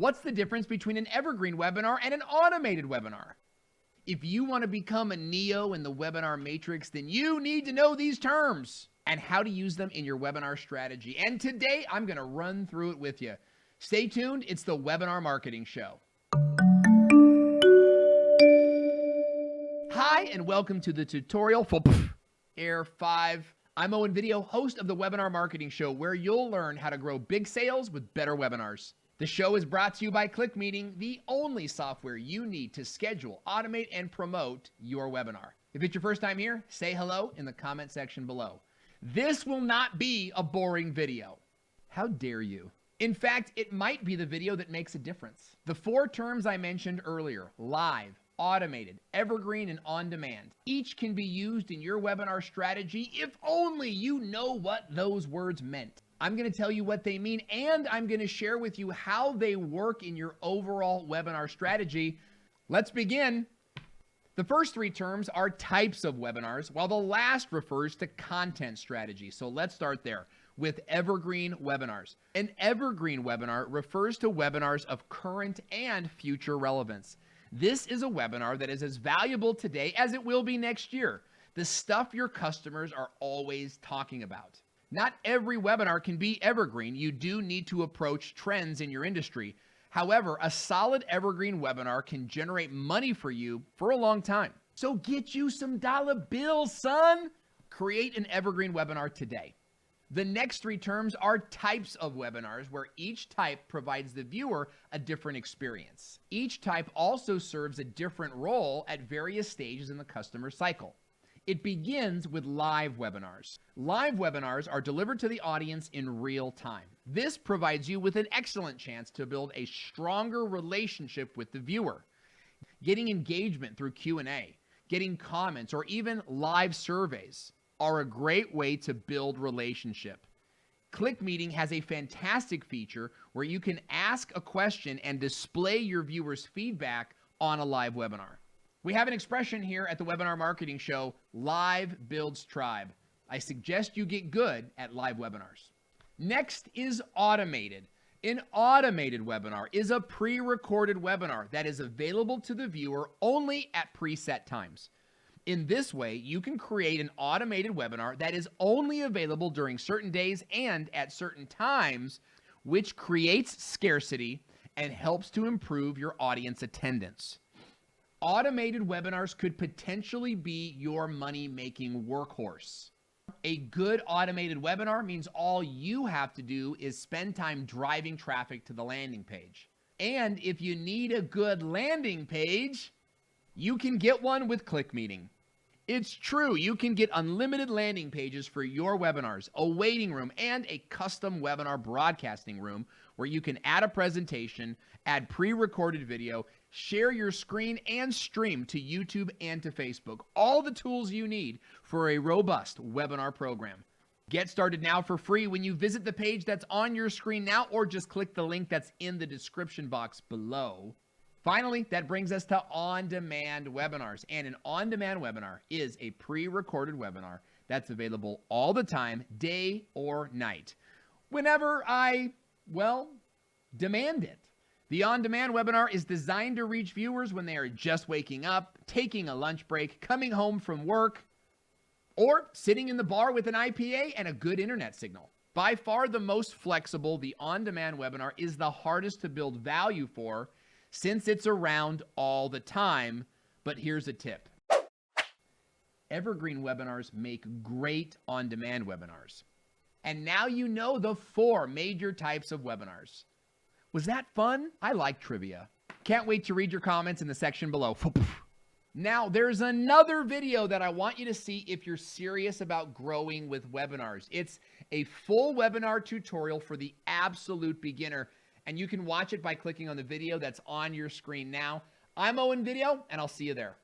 What's the difference between an evergreen webinar and an automated webinar? If you want to become a Neo in the webinar matrix, then you need to know these terms and how to use them in your webinar strategy. And today, I'm going to run through it with you. Stay tuned. It's the Webinar Marketing Show. Hi, and welcome to the tutorial for Air 5. I'm Owen, host of the Webinar Marketing Show, where you'll learn how to grow big sales with better webinars. The show is brought to you by ClickMeeting, the only software you need to schedule, automate, and promote your webinar. If it's your first time here, say hello in the comment section below. This will not be a boring video. How dare you? In fact, it might be the video that makes a difference. The 4 terms I mentioned earlier, live, automated, evergreen, and on-demand, each can be used in your webinar strategy if only you know what those words meant. I'm going to tell you what they mean, and I'm going to share with you how they work in your overall webinar strategy. Let's begin. The first 3 terms are types of webinars, while the last refers to content strategy. So let's start there with evergreen webinars. An evergreen webinar refers to webinars of current and future relevance. This is a webinar that is as valuable today as it will be next year. The stuff your customers are always talking about. Not every webinar can be evergreen. You do need to approach trends in your industry. However, a solid evergreen webinar can generate money for you for a long time. So get you some dollar bills, son. Create an evergreen webinar today. The next 3 terms are types of webinars, where each type provides the viewer a different experience. Each type also serves a different role at various stages in the customer cycle. It begins with live webinars. Live webinars are delivered to the audience in real time. This provides you with an excellent chance to build a stronger relationship with the viewer. Getting engagement through Q&A, getting comments, or even live surveys are a great way to build relationship. ClickMeeting has a fantastic feature where you can ask a question and display your viewers' feedback on a live webinar. We have an expression here at the Webinar Marketing Show, live builds tribe. I suggest you get good at live webinars. Next is automated. An automated webinar is a pre-recorded webinar that is available to the viewer only at preset times. In this way, you can create an automated webinar that is only available during certain days and at certain times, which creates scarcity and helps to improve your audience attendance. Automated webinars could potentially be your money-making workhorse. A good automated webinar means all you have to do is spend time driving traffic to the landing page. And if you need a good landing page, you can get one with ClickMeeting. It's true, you can get unlimited landing pages for your webinars, a waiting room, and a custom webinar broadcasting room where you can add a presentation, add pre-recorded video, share your screen, and stream to YouTube and to Facebook. All the tools you need for a robust webinar program. Get started now for free when you visit the page that's on your screen now, or just click the link that's in the description box below. Finally, that brings us to on-demand webinars. And an on-demand webinar is a pre-recorded webinar that's available all the time, day or night, whenever I, demand it. The on-demand webinar is designed to reach viewers when they are just waking up, taking a lunch break, coming home from work, or sitting in the bar with an IPA and a good internet signal. By far the most flexible, the on-demand webinar is the hardest to build value for, since it's around all the time. But here's a tip. Evergreen webinars make great on-demand webinars. And now you know the 4 major types of webinars. Was that fun? I like trivia. Can't wait to read your comments in the section below. Now, there's another video that I want you to see if you're serious about growing with webinars. It's a full webinar tutorial for the absolute beginner, and you can watch it by clicking on the video that's on your screen now. I'm Owen, and I'll see you there.